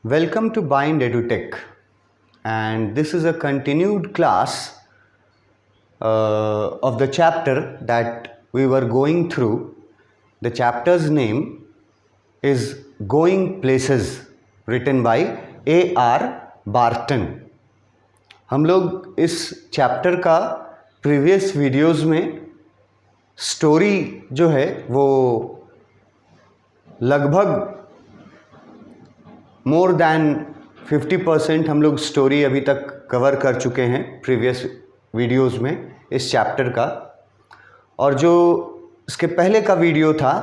Welcome to Bind EduTech, and this is a continued class of the chapter that we were going through. The chapter's name is Going Places, written by A.R. Barton. हम लोग इस chapter का previous videos में story जो है वो लगभग more than 50% हम लोग स्टोरी अभी तक कवर कर चुके हैं प्रीवियस वीडियोस में इस चैप्टर का। और जो इसके पहले का वीडियो था,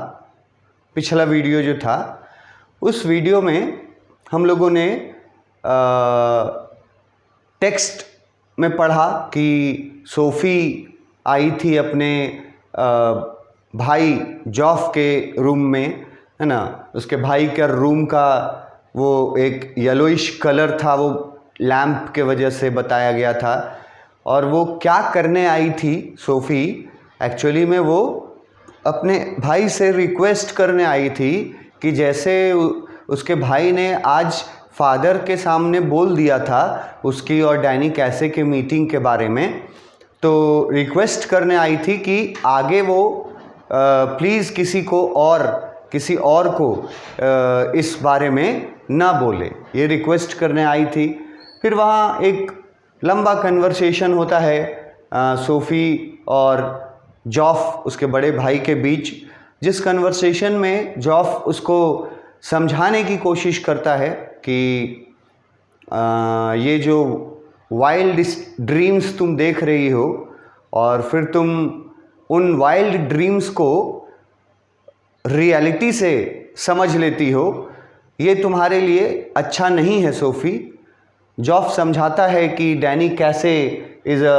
पिछला वीडियो जो था, उस वीडियो में हम लोगों ने टेक्स्ट में पढ़ा कि सोफ़ी आई थी अपने भाई जॉफ के रूम में, है ना। उसके भाई का रूम का वो एक येलोइश कलर था, वो लैम्प के वजह से बताया गया था। और वो क्या करने आई थी सोफ़ी, एक्चुअली में वो अपने भाई से रिक्वेस्ट करने आई थी कि जैसे उसके भाई ने आज फादर के सामने बोल दिया था उसकी और डैनी कैसे के मीटिंग के बारे में, तो रिक्वेस्ट करने आई थी कि आगे वो प्लीज़ किसी और को इस बारे में ना बोले, ये रिक्वेस्ट करने आई थी। फिर वहाँ एक लंबा कन्वर्सेशन होता है सोफ़ी और जॉफ, उसके बड़े भाई के बीच, जिस कन्वर्सेशन में जॉफ उसको समझाने की कोशिश करता है कि ये जो वाइल्ड ड्रीम्स तुम देख रही हो और फिर तुम उन वाइल्ड ड्रीम्स को रियलिटी से समझ लेती हो, ये तुम्हारे लिए अच्छा नहीं है सोफ़ी। जॉफ समझाता है कि डैनी कैसे is a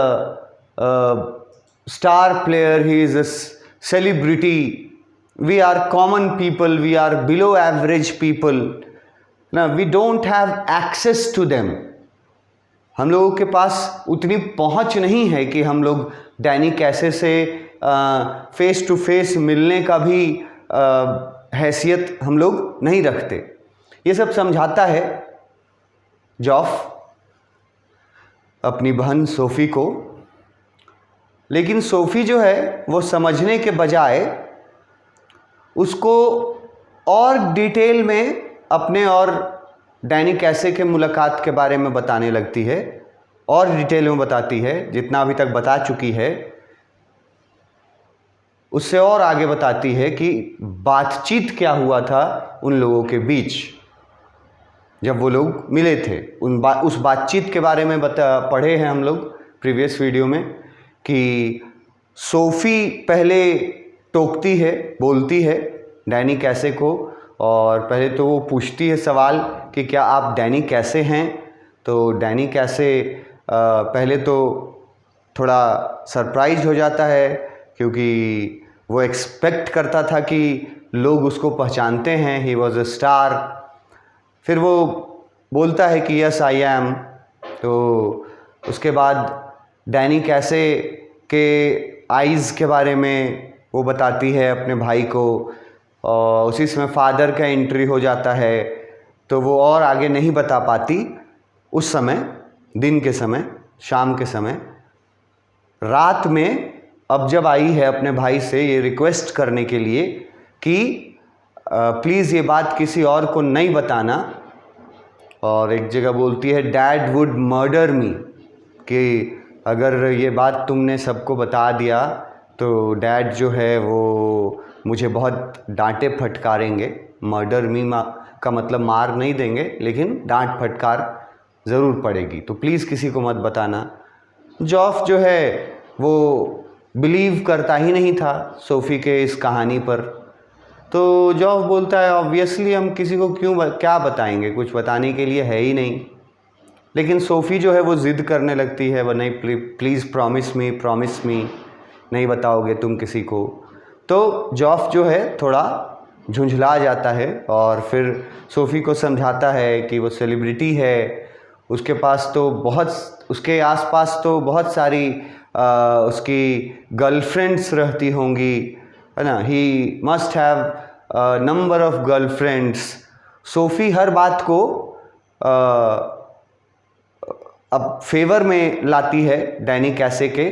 star player, he is a celebrity, we are common people, we are below average people ना, we don't have access to them. हम लोगों के पास उतनी पहुंच नहीं है कि हम लोग डैनी कैसे से फेस टू फेस मिलने का भी हैसियत हम लोग नहीं रखते। ये सब समझाता है जॉफ अपनी बहन सोफ़ी को। लेकिन सोफ़ी जो है वो समझने के बजाय उसको और डिटेल में अपने और डैनी कैसे के मुलाकात के बारे में बताने लगती है, और डिटेल में बताती है, जितना अभी तक बता चुकी है उससे और आगे बताती है कि बातचीत क्या हुआ था उन लोगों के बीच जब वो लोग मिले थे। उस बातचीत के बारे में पढ़े हैं हम लोग प्रीवियस वीडियो में कि सोफ़ी पहले टोकती है, बोलती है डैनी कैसे को, और पहले तो वो पूछती है सवाल कि क्या आप डैनी कैसे हैं। तो डैनी कैसे पहले तो थोड़ा सरप्राइज हो जाता है क्योंकि वो एक्सपेक्ट करता था कि लोग उसको पहचानते हैं, ही वॉज अ स्टार। फिर वो बोलता है कि यस आई एम। तो उसके बाद डैनी कैसे के आइज़ के बारे में वो बताती है अपने भाई को, और उसी समय फादर का एंट्री हो जाता है। तो वो और आगे नहीं बता पाती उस समय, दिन के समय, शाम के समय। रात में अब जब आई है अपने भाई से ये रिक्वेस्ट करने के लिए कि प्लीज़ ये बात किसी और को नहीं बताना, और एक जगह बोलती है डैड वुड मर्डर मी, कि अगर ये बात तुमने सबको बता दिया तो डैड जो है वो मुझे बहुत डांटे फटकारेंगे। मर्डर मी का मतलब मार नहीं देंगे, लेकिन डांट फटकार ज़रूर पड़ेगी, तो प्लीज़ किसी को मत बताना। जॉफ जो है वो बिलीव करता ही नहीं था सोफ़ी के इस कहानी पर। तो जॉफ बोलता है ऑब्वियसली हम किसी को क्या बताएंगे, कुछ बताने के लिए है ही नहीं। लेकिन सोफ़ी जो है वो ज़िद करने लगती है, वो नहीं, प्लीज़ प्रॉमिस मी, नहीं बताओगे तुम किसी को। तो जॉफ जो है थोड़ा झुंझला जाता है और फिर सोफ़ी को समझाता है कि वो सेलिब्रिटी है, उसके पास तो उसके आसपास तो बहुत सारी उसकी गर्लफ्रेंड्स रहती होंगी, है ना। He must have number of girlfriends. Sophie हर बात को अब फेवर में लाती है डैनी कैसे के।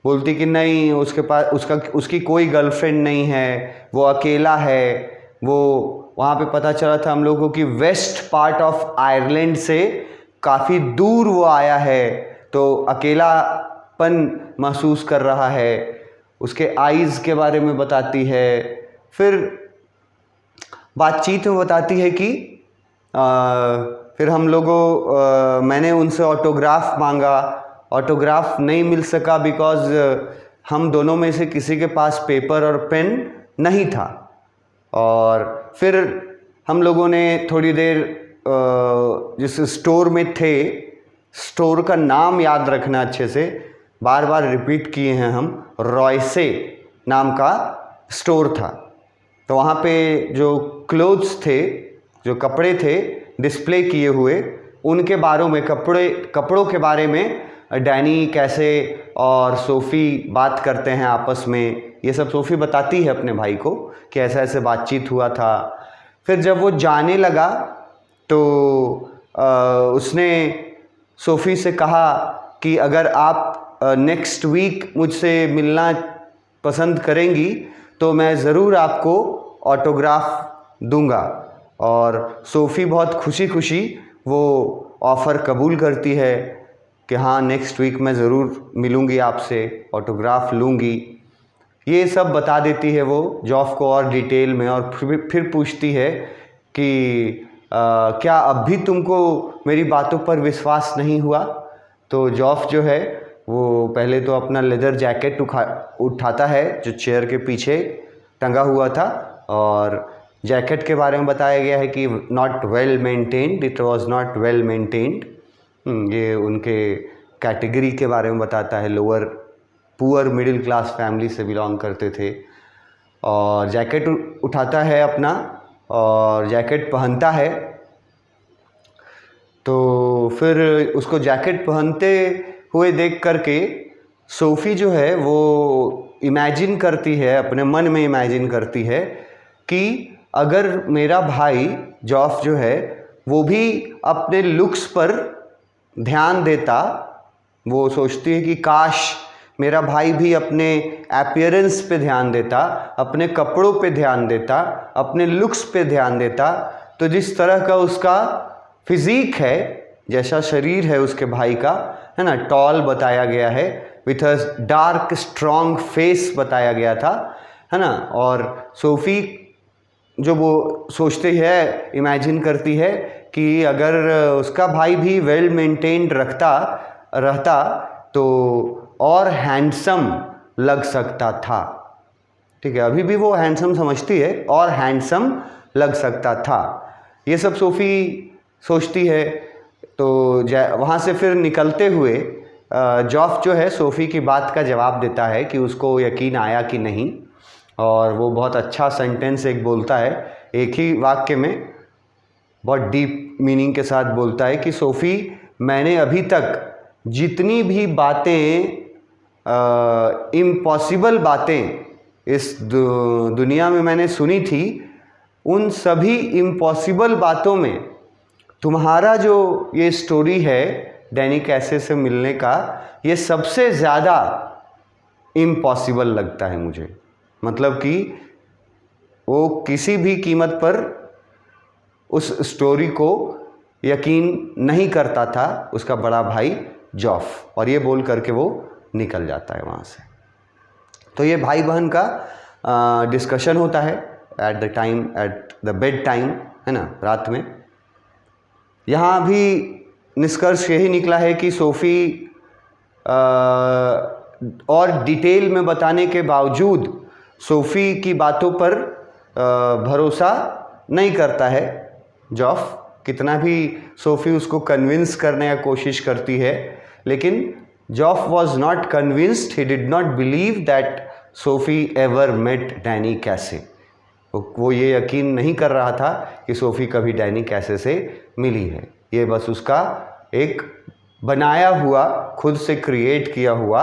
बोलती कि नहीं, उसके पास उसकी कोई गर्लफ्रेंड नहीं है, वो अकेला है। वो वहाँ पे पता चला था हम लोगों की वेस्ट पार्ट ऑफ आयरलैंड से काफ़ी दूर वो आया है, तो अकेलापन महसूस कर रहा है। उसके आईज़ के बारे में बताती है। फिर बातचीत में बताती है कि फिर हम लोगों मैंने उनसे ऑटोग्राफ मांगा, ऑटोग्राफ नहीं मिल सका बिकॉज़ हम दोनों में से किसी के पास पेपर और पेन नहीं था। और फिर हम लोगों ने थोड़ी देर जिस स्टोर में थे, स्टोर का नाम याद रखना अच्छे से, बार बार रिपीट किए हैं हम, रॉयसे नाम का स्टोर था। तो वहाँ पे जो क्लोथ्स थे, जो कपड़े थे डिस्प्ले किए हुए, उनके बारे में कपड़ों के बारे में डैनी कैसे और सोफ़ी बात करते हैं आपस में। ये सब सोफ़ी बताती है अपने भाई को कि ऐसा ऐसे बातचीत हुआ था। फिर जब वो जाने लगा तो उसने सोफ़ी से कहा कि अगर आप नेक्स्ट वीक मुझसे मिलना पसंद करेंगी तो मैं ज़रूर आपको ऑटोग्राफ दूंगा। और सोफ़ी बहुत खुशी खुशी वो ऑफ़र कबूल करती है कि हाँ, नेक्स्ट वीक मैं ज़रूर मिलूँगी आपसे, ऑटोग्राफ लूँगी। ये सब बता देती है वो जॉफ को और डिटेल में। और फिर पूछती है कि क्या अब भी तुमको मेरी बातों पर विश्वास नहीं हुआ? तो जॉफ जो है वो पहले तो अपना लेदर जैकेट उठाता है जो चेयर के पीछे टंगा हुआ था, और जैकेट के बारे में बताया गया है कि not well maintained, it was not well maintained. ये उनके कैटेगरी के बारे में बताता है, lower poor middle class family से बिलोंग करते थे। और जैकेट उठाता है अपना और जैकेट पहनता है। तो फिर उसको जैकेट पहनते हुए देख करके सोफ़ी जो है वो इमेजिन करती है, अपने मन में इमेजिन करती है कि अगर मेरा भाई जॉफ जो है वो भी अपने लुक्स पर ध्यान देता, वो सोचती है कि काश मेरा भाई भी अपने अपीयरेंस पे ध्यान देता, अपने कपड़ों पे ध्यान देता, अपने लुक्स पे ध्यान देता, तो जिस तरह का उसका फिज़ीक है, जैसा शरीर है उसके भाई का, है ना, टॉल बताया गया है, with a dark strong face बताया गया था, है ना। और सोफ़ी जो वो सोचती है, इमेजिन करती है कि अगर उसका भाई भी वेल मेंटेन्ड रहता तो और हैंडसम लग सकता था। ठीक है, अभी भी वो हैंडसम समझती है, और हैंडसम लग सकता था। ये सब सोफ़ी सोचती है। तो वहाँ से फिर निकलते हुए जॉफ जो है सोफ़ी की बात का जवाब देता है कि उसको यकीन आया कि नहीं। और वो बहुत अच्छा सेंटेंस एक बोलता है, एक ही वाक्य में बहुत डीप मीनिंग के साथ बोलता है कि सोफ़ी, मैंने अभी तक जितनी भी बातें इम्पॉसिबल बातें इस दुनिया में मैंने सुनी थी, उन सभी इम्पॉसिबल बातों में तुम्हारा जो ये स्टोरी है डैनी कैसे से मिलने का, ये सबसे ज़्यादा इम्पॉसिबल लगता है मुझे। मतलब कि वो किसी भी कीमत पर उस स्टोरी को यकीन नहीं करता था उसका बड़ा भाई जॉफ, और ये बोल करके वो निकल जाता है वहाँ से। तो ये भाई बहन का डिस्कशन होता है एट द बेड टाइम, है ना, रात में। यहाँ भी निष्कर्ष यही निकला है कि सोफ़ी और डिटेल में बताने के बावजूद सोफ़ी की बातों पर भरोसा नहीं करता है जॉफ। कितना भी सोफ़ी उसको कन्विंस करने का कोशिश करती है, लेकिन Geoff was not convinced, he did not believe that Sophie ever met Danny कैसे। वो ये यकीन नहीं कर रहा था कि सोफ़ी कभी डैनी कैसे से मिली है। ये बस उसका एक बनाया हुआ, खुद से क्रिएट किया हुआ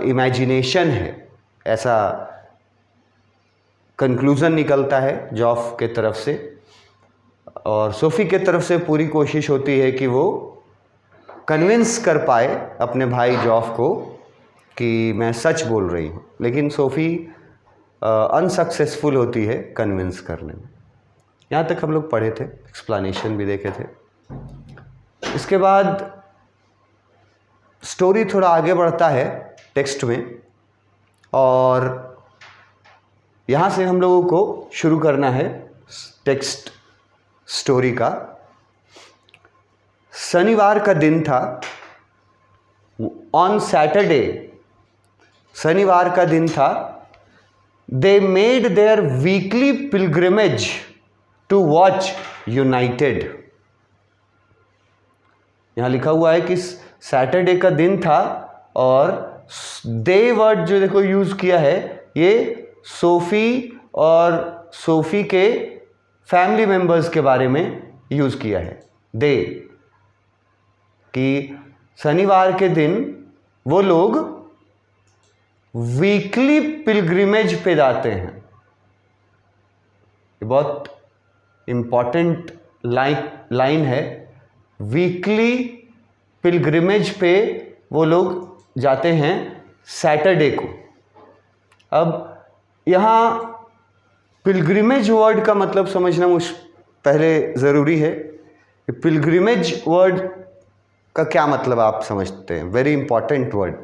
इमेजिनेशन है, ऐसा कंक्लूज़न निकलता है जॉफ के तरफ से। और सोफ़ी के तरफ से पूरी कोशिश होती है कि वो कन्विंस कर पाए अपने भाई जॉफ को कि मैं सच बोल रही हूँ, लेकिन सोफ़ी अनसक्सेसफुल होती है कन्विंस करने में। यहाँ तक हम लोग पढ़े थे, एक्सप्लेनेशन भी देखे थे। इसके बाद स्टोरी थोड़ा आगे बढ़ता है टेक्स्ट में, और यहाँ से हम लोगों को शुरू करना है टेक्स्ट स्टोरी का। शनिवार का दिन था, ऑन सैटरडे, शनिवार का दिन था। They made their weekly pilgrimage to watch United. यहाँ लिखा हुआ है कि सैटरडे का दिन था, और दे वर्ड जो देखो यूज़ किया है, ये सोफ़ी और सोफ़ी के फैमिली मेंबर्स के बारे में यूज़ किया है। दे, कि शनिवार के दिन वो लोग वीकली पिलग्रिमेज पे जाते हैं। ये बहुत इम्पॉर्टेंट लाइन है। वीकली पिलग्रिमेज पे वो लोग जाते हैं सैटरडे को। अब यहाँ पिलग्रिमेज वर्ड का मतलब समझना पहले ज़रूरी है कि पिलग्रिमेज वर्ड का क्या मतलब आप समझते हैं। वेरी इंपॉर्टेंट वर्ड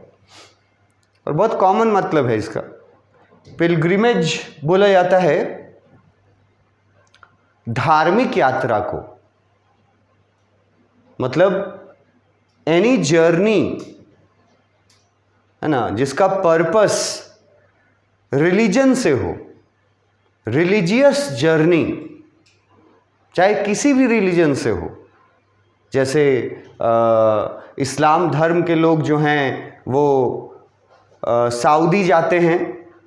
और बहुत कॉमन मतलब है इसका। पिलग्रिमेज बोला जाता है धार्मिक यात्रा को, मतलब एनी जर्नी, है ना, जिसका पर्पस रिलीजन से हो, रिलीजियस जर्नी, चाहे किसी भी रिलीजन से हो। जैसे इस्लाम धर्म के लोग जो हैं वो सऊदी जाते हैं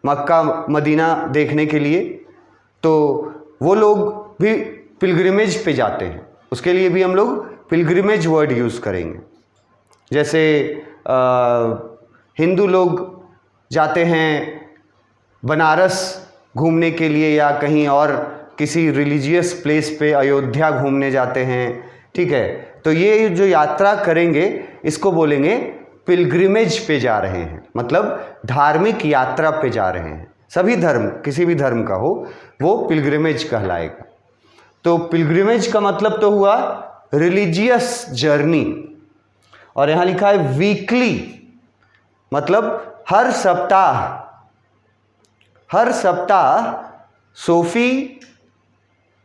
मक्का मदीना देखने के लिए, तो वो लोग भी पिलग्रिमेज पे जाते हैं। उसके लिए भी हम लोग पिलग्रिमेज वर्ड यूज़ करेंगे। जैसे हिंदू लोग जाते हैं बनारस घूमने के लिए, या कहीं और किसी रिलीजियस प्लेस पे अयोध्या घूमने जाते हैं, ठीक है। तो ये जो यात्रा करेंगे इसको बोलेंगे पिलग्रिमेज पे जा रहे हैं, मतलब धार्मिक यात्रा पे जा रहे हैं। सभी धर्म, किसी भी धर्म का हो, वो पिलग्रिमेज कहलाएगा। तो पिलग्रिमेज का मतलब तो हुआ रिलीजियस जर्नी, और यहाँ लिखा है वीकली, मतलब हर सप्ताह। हर सप्ताह सोफ़ी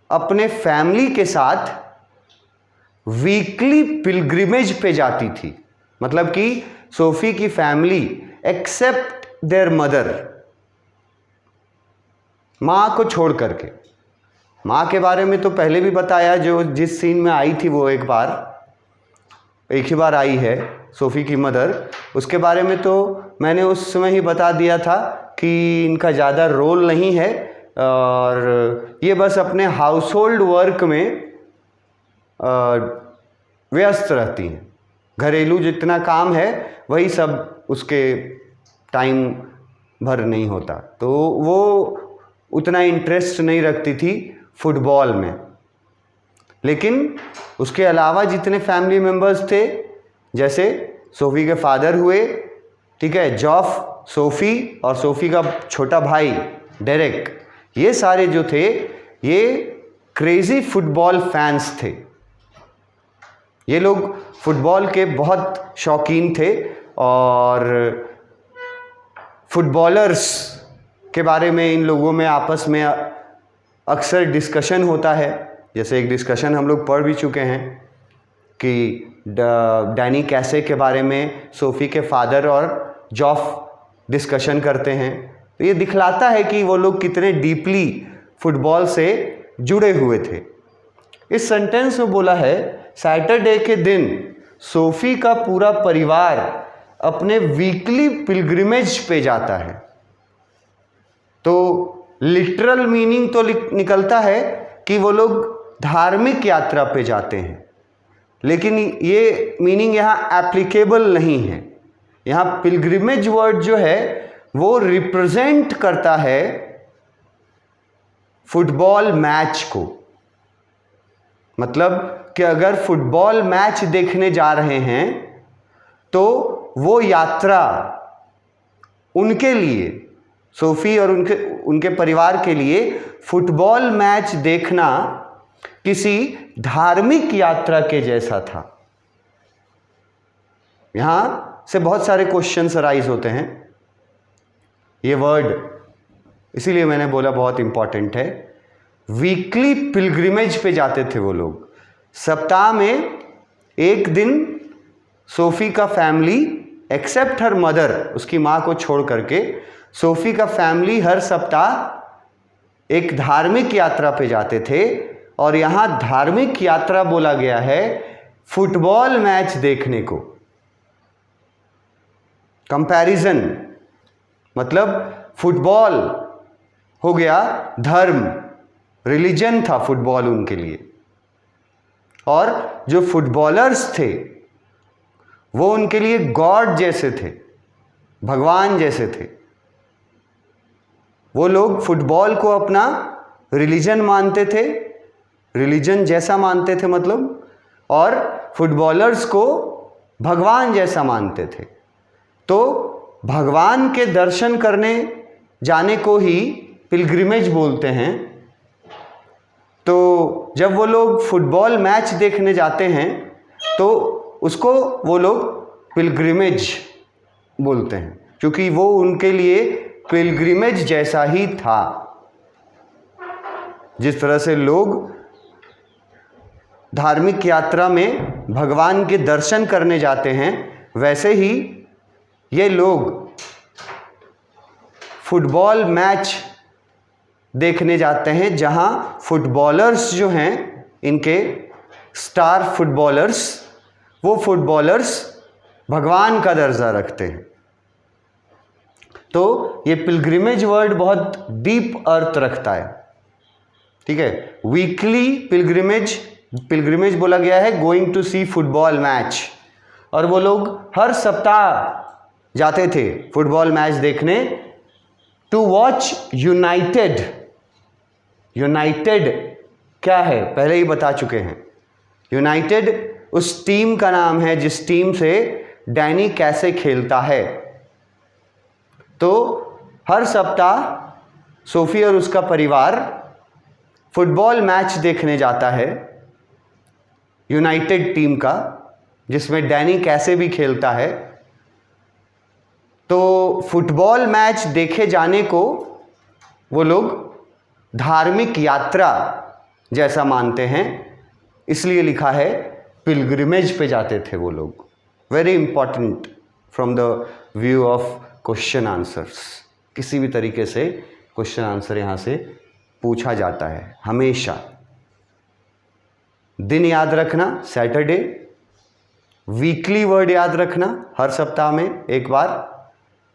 अपने फैमिली के साथ वीकली पिलग्रिमेज पे जाती थी। मतलब कि सोफ़ी की फैमिली एक्सेप्ट देयर मदर, माँ को छोड़ करके। माँ के बारे में तो पहले भी बताया, जो जिस सीन में आई थी वो एक ही बार आई है, सोफ़ी की मदर। उसके बारे में तो मैंने उस समय ही बता दिया था कि इनका ज़्यादा रोल नहीं है, और ये बस अपने हाउस होल्ड वर्क में व्यस्त रहती हैं। घरेलू जितना काम है वही सब उसके टाइम भर नहीं होता, तो वो उतना इंटरेस्ट नहीं रखती थी फुटबॉल में। लेकिन उसके अलावा जितने फैमिली मेम्बर्स थे, जैसे सोफ़ी के फादर हुए, ठीक है, जॉफ, सोफ़ी और सोफ़ी का छोटा भाई डेरेक, ये सारे जो थे ये क्रेज़ी फुटबॉल फैंस थे। ये लोग फुटबॉल के बहुत शौकीन थे, और फुटबॉलर्स के बारे में इन लोगों में आपस में अक्सर डिस्कशन होता है। जैसे एक डिस्कशन हम लोग पढ़ भी चुके हैं कि डैनी कैसे के बारे में सोफ़ी के फादर और जॉफ डिस्कशन करते हैं। तो ये दिखलाता है कि वो लोग कितने डीपली फुटबॉल से जुड़े हुए थे। इस सेंटेंस में बोला है सैटरडे के दिन सोफ़ी का पूरा परिवार अपने वीकली पिलग्रिमेज पे जाता है। तो लिटरल मीनिंग तो निकलता है कि वो लोग धार्मिक यात्रा पे जाते हैं, लेकिन ये मीनिंग यहाँ एप्लीकेबल नहीं है। यहाँ पिलग्रिमेज वर्ड जो है वो रिप्रेजेंट करता है फुटबॉल मैच को। मतलब कि अगर फुटबॉल मैच देखने जा रहे हैं तो वो यात्रा उनके लिए, सोफी और उनके परिवार के लिए फुटबॉल मैच देखना किसी धार्मिक यात्रा के जैसा था। यहां से बहुत सारे क्वेश्चंस अराइज होते हैं। ये वर्ड इसीलिए मैंने बोला बहुत इंपॉर्टेंट है। वीकली पिलग्रिमेज पे जाते थे वो लोग। सप्ताह में एक दिन सोफी का फैमिली, एक्सेप्ट हर मदर, उसकी माँ को छोड़ करके सोफी का फैमिली हर सप्ताह एक धार्मिक यात्रा पे जाते थे। और यहाँ धार्मिक यात्रा बोला गया है फुटबॉल मैच देखने को। कंपैरिजन मतलब फुटबॉल हो गया धर्म, रिलीजन था फुटबॉल उनके लिए, और जो फुटबॉलर्स थे वो उनके लिए गॉड जैसे थे, भगवान जैसे थे। वो लोग फुटबॉल को अपना रिलीजन मानते थे, रिलीजन जैसा मानते थे मतलब, और फुटबॉलर्स को भगवान जैसा मानते थे। तो भगवान के दर्शन करने जाने को ही पिलग्रिमेज बोलते हैं। तो जब वो लोग फुटबॉल मैच देखने जाते हैं तो उसको वो लोग पिलग्रिमेज बोलते हैं, क्योंकि वो उनके लिए पिलग्रिमेज जैसा ही था। जिस तरह से लोग धार्मिक यात्रा में भगवान के दर्शन करने जाते हैं, वैसे ही ये लोग फुटबॉल मैच देखने जाते हैं, जहां फुटबॉलर्स जो हैं, इनके स्टार फुटबॉलर्स, वो फुटबॉलर्स भगवान का दर्जा रखते हैं। तो ये पिलग्रिमेज वर्ड बहुत डीप अर्थ रखता है। ठीक है, वीकली पिलग्रिमेज बोला गया है going to see football match, और वो लोग हर सप्ताह जाते थे फुटबॉल मैच देखने। To watch United. यूनाइटेड क्या है पहले ही बता चुके हैं। यूनाइटेड उस टीम का नाम है जिस टीम से डैनी कैसे खेलता है। तो हर सप्ताह सोफी और उसका परिवार फुटबॉल मैच देखने जाता है यूनाइटेड टीम का, जिसमें डैनी कैसे भी खेलता है। तो फुटबॉल मैच देखे जाने को वो लोग धार्मिक यात्रा जैसा मानते हैं, इसलिए लिखा है पिलग्रिमेज पे जाते थे वो लोग। Very important from the view of question answers. किसी भी तरीके से क्वेश्चन आंसर यहाँ से पूछा जाता है हमेशा। दिन याद रखना सैटरडे, वीकली वर्ड याद रखना हर सप्ताह में एक बार,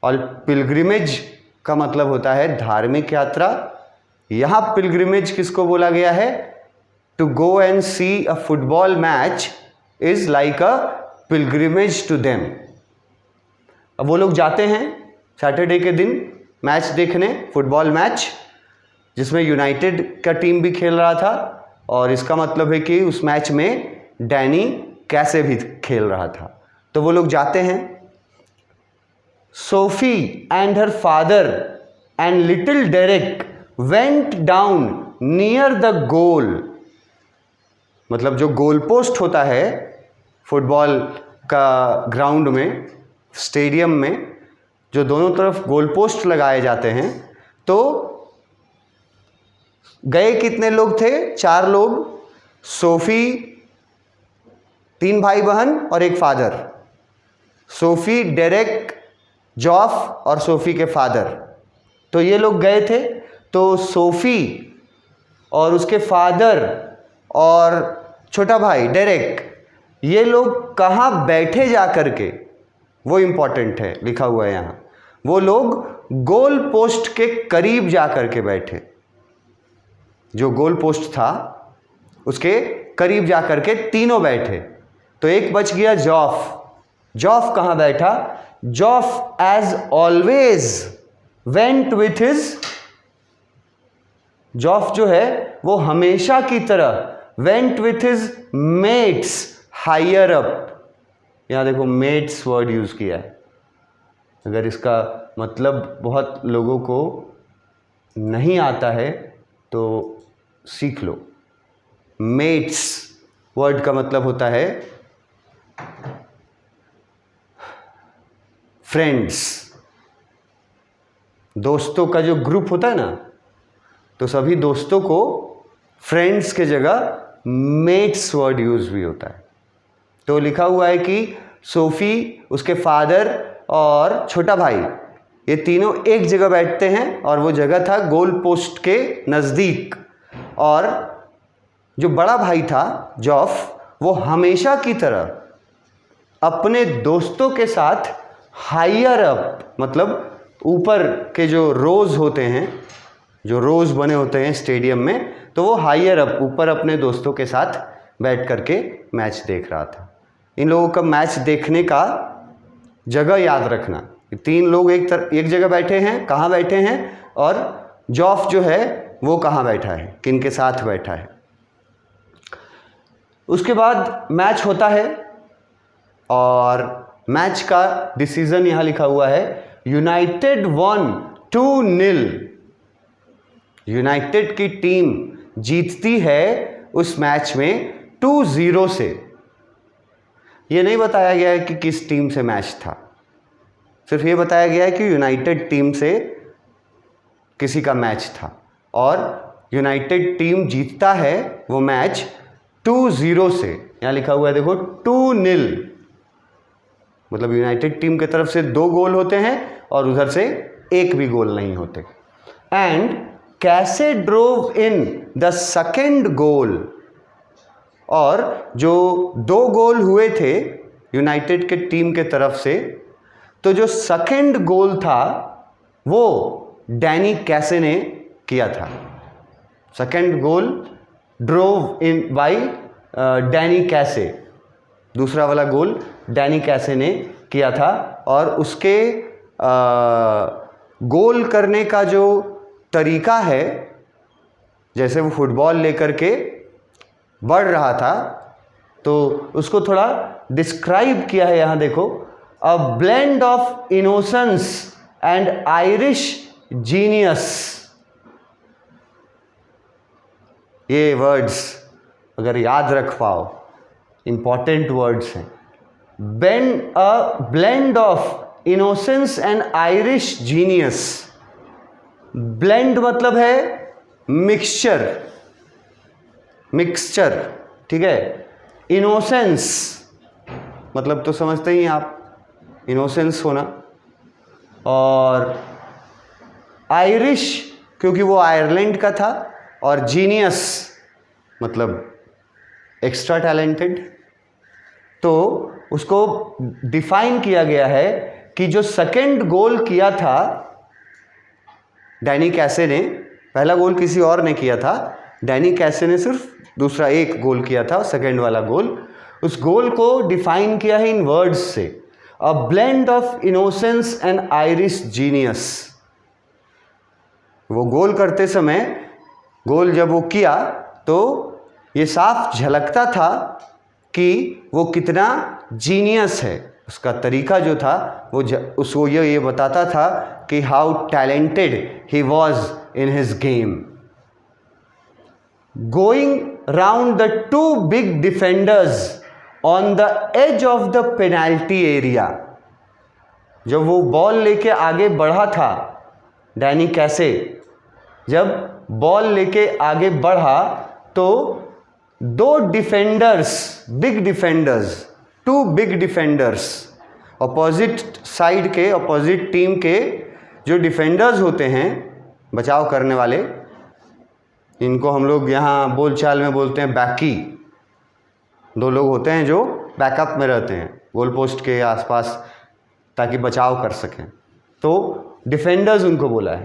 और पिलग्रिमेज का मतलब होता है धार्मिक यात्रा। यहाँ पिलग्रिमेज किसको बोला गया है? To go and see a football match is like a pilgrimage to them. अब वो लोग जाते हैं सैटरडे के दिन मैच देखने, फुटबॉल मैच जिसमें यूनाइटेड का टीम भी खेल रहा था, और इसका मतलब है कि उस मैच में डैनी कैसे भी खेल रहा था। तो वो लोग जाते हैं। Sophie and her father and little Derek went down near the goal. मतलब जो गोल पोस्ट होता है फुटबॉल का ग्राउंड में, स्टेडियम में, जो दोनों तरफ गोल पोस्ट लगाए जाते हैं। तो गए कितने लोग थे? 4 लोग। सोफी, 3 भाई बहन और एक फादर। सोफी, डेरेक, जॉफ और सोफी के फादर। तो ये लोग गए थे। तो सोफी और उसके फादर और छोटा भाई डेरेक, ये लोग कहाँ बैठे जा करके, वो इम्पॉर्टेंट है, लिखा हुआ है यहाँ। वो लोग गोल पोस्ट के करीब जा करके बैठे। जो गोल पोस्ट था उसके करीब जा करके तीनों बैठे। तो एक बच गया जॉफ। जॉफ कहाँ बैठा? Geoff as always went with his. Geoff जो है वो हमेशा की तरह went with his mates higher up. यहाँ देखो मेट्स वर्ड यूज किया है। अगर इसका मतलब बहुत लोगों को नहीं आता है तो सीख लो। मेट्स वर्ड का मतलब होता है फ्रेंड्स। दोस्तों का जो ग्रुप होता है ना, तो सभी दोस्तों को फ्रेंड्स के जगह मेट्स वर्ड यूज भी होता है। तो लिखा हुआ है कि सोफी, उसके फादर और छोटा भाई, ये तीनों एक जगह बैठते हैं और वो जगह था गोल पोस्ट के नज़दीक। और जो बड़ा भाई था जॉफ, वो हमेशा की तरह अपने दोस्तों के साथ हायर अप, मतलब ऊपर के जो रोज़ होते हैं, जो रोज़ बने होते हैं स्टेडियम में, तो वो हायर अप ऊपर अपने दोस्तों के साथ बैठ करके मैच देख रहा था। इन लोगों का मैच देखने का जगह याद रखना। तीन लोग एक जगह बैठे हैं, कहाँ बैठे हैं, और जॉफ जो है वो कहाँ बैठा है, किन के साथ बैठा है। उसके बाद मैच होता है और मैच का डिसीजन यहाँ लिखा हुआ है, यूनाइटेड वॉन 2-0। यूनाइटेड की टीम जीतती है उस मैच में 2-0 से। ये नहीं बताया गया है कि किस टीम से मैच था, सिर्फ ये बताया गया है कि यूनाइटेड टीम से किसी का मैच था और यूनाइटेड टीम जीतता है वो मैच 2-0 से। यहाँ लिखा हुआ है देखो 2-0, मतलब यूनाइटेड टीम की तरफ से 2 गोल होते हैं और उधर से एक भी गोल नहीं होते। एंड कैसे ड्रोव इन द सेकेंड गोल, और जो 2 गोल हुए थे यूनाइटेड के टीम के तरफ से, तो जो सेकेंड गोल था वो डैनी कैसे ने किया था। Second goal drove in by Danny कैसे, दूसरा वाला गोल डैनी कैसे ने किया था। और उसके गोल करने का जो तरीका है, जैसे वो फुटबॉल लेकर के बढ़ रहा था, तो उसको थोड़ा डिस्क्राइब किया है यहाँ देखो, a blend of innocence and Irish genius. ये वर्ड्स अगर याद रख पाओ, इंपॉर्टेंट वर्ड्स हैं। Blend of innocence and Irish genius. Blend मतलब है मिक्सचर, ठीक है। इनोसेंस मतलब तो समझते ही आप, इनोसेंस होना। और आयरिश क्योंकि वो आयरलैंड का था, और जीनियस मतलब एक्स्ट्रा टैलेंटेड। तो उसको डिफाइन किया गया है कि जो सेकेंड गोल किया था डैनी कैसे ने, पहला गोल किसी और ने किया था, डैनी कैसे ने सिर्फ दूसरा एक गोल किया था, सेकेंड वाला गोल। उस गोल को डिफाइन किया है इन वर्ड्स से, a blend of innocence and Irish genius. वो गोल करते समय, गोल जब वो किया तो ये साफ झलकता था कि वो कितना जीनियस है। उसका तरीका जो था वो उसको ये बताता था कि how talented he was in his game. Going round the 2 big defenders on the edge of the penalty area. जब वो बॉल लेके आगे बढ़ा था डैनी कैसे, जब बॉल लेके आगे बढ़ा तो 2 defenders, big defenders, 2 big defenders, opposite side के, अपोजिट टीम के जो डिफेंडर्स होते हैं, बचाव करने वाले, इनको हम लोग यहाँ बोलचाल में बोलते हैं बैकी। 2 लोग होते हैं जो बैकअप में रहते हैं गोल पोस्ट के आसपास ताकि बचाव कर सकें, तो डिफेंडर्स उनको बोला है।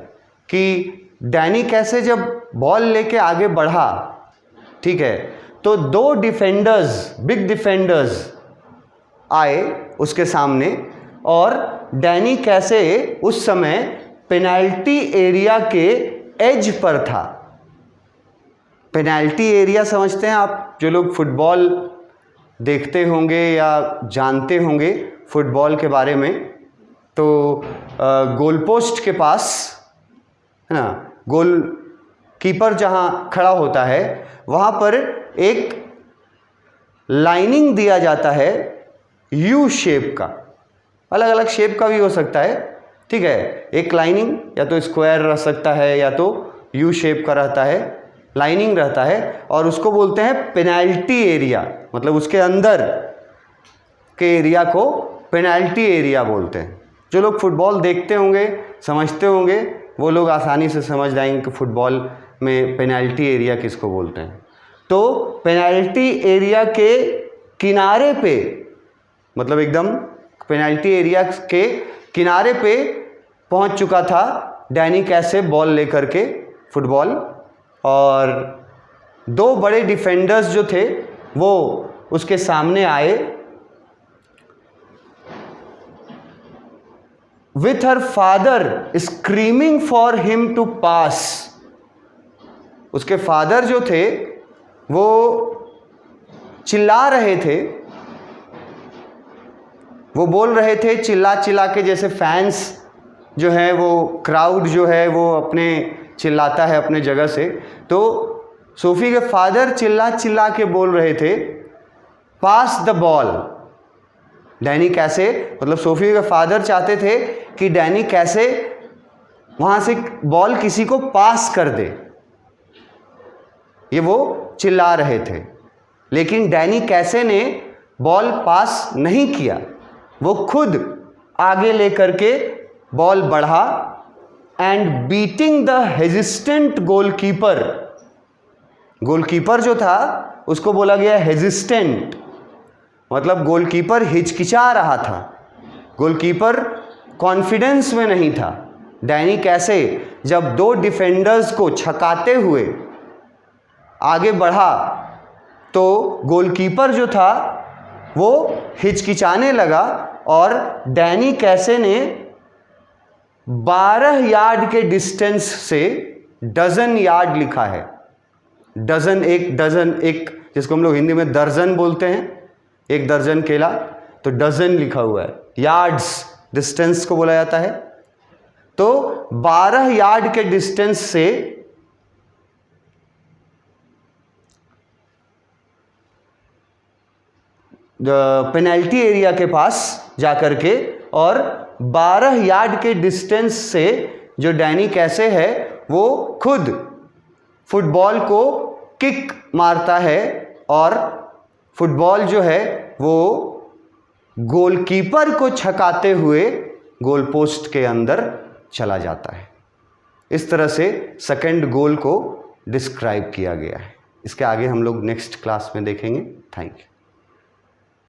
कि डैनी कैसे जब बॉल लेके आगे बढ़ा, ठीक है, तो 2 डिफेंडर्स, बिग डिफेंडर्स आए उसके सामने, और डैनी कैसे उस समय पेनाल्टी एरिया के एज पर था। पेनल्टी एरिया समझते हैं आप? जो लोग फुटबॉल देखते होंगे या जानते होंगे फुटबॉल के बारे में, तो गोल पोस्ट के पास है ना, गोल कीपर जहाँ खड़ा होता है वहाँ पर एक लाइनिंग दिया जाता है यू शेप का, अलग अलग शेप का भी हो सकता है, ठीक है। एक लाइनिंग या तो स्क्वायर रह सकता है या तो यू शेप का रहता है, लाइनिंग रहता है, और उसको बोलते हैं पेनल्टी एरिया। मतलब उसके अंदर के एरिया को पेनल्टी एरिया बोलते हैं। जो लोग फुटबॉल देखते होंगे, समझते होंगे, वो लोग आसानी से समझ जाएंगे कि फुटबॉल में पेनल्टी एरिया किसको बोलते हैं। तो पेनल्टी एरिया के किनारे पे, मतलब एकदम पेनल्टी एरिया के किनारे पे पहुंच चुका था डैनी कैसे बॉल लेकर के फुटबॉल, और दो बड़े डिफेंडर्स जो थे वो उसके सामने आए। With her father screaming for him to pass. उसके फादर जो थे वो चिल्ला रहे थे, वो बोल रहे थे चिल्ला चिल्ला के, जैसे फैंस जो है वो क्राउड जो है वो अपने चिल्लाता है अपने जगह से, तो सोफी के फादर चिल्ला चिल्ला के बोल रहे थे पास द बॉल। डैनी कैसे, मतलब सोफी के फादर चाहते थे कि डैनी कैसे वहाँ से बॉल किसी को पास कर दे, ये वो चिल्ला रहे थे। लेकिन डैनी कैसे ने बॉल पास नहीं किया, वो खुद आगे लेकर के बॉल बढ़ा and beating the hesitant goalkeeper. Goalkeeper जो था उसको बोला गया हेजिस्टेंट, मतलब गोलकीपर हिचकिचा रहा था, गोलकीपर कॉन्फिडेंस में नहीं था। डैनी कैसे जब दो डिफेंडर्स को छकाते हुए आगे बढ़ा तो गोलकीपर जो था वो हिचकिचाने लगा, और डैनी कैसे ने 12 यार्ड के डिस्टेंस से डजन यार्ड लिखा है। डजन, एक डजन, एक जिसको हम लोग हिंदी में दर्जन बोलते हैं, एक दर्जन केला, तो डजन लिखा हुआ है, यार्ड्स डिस्टेंस को बोला जाता है। तो 12 यार्ड के डिस्टेंस से पेनल्टी एरिया के पास जाकर के, और 12 यार्ड के डिस्टेंस से जो डैनी कैसे है वो खुद फुटबॉल को किक मारता है, और फुटबॉल जो है वो गोलकीपर को छकाते हुए गोल पोस्ट के अंदर चला जाता है। इस तरह से सेकंड गोल को डिस्क्राइब किया गया है। इसके आगे हम लोग नेक्स्ट क्लास में देखेंगे। Thank you.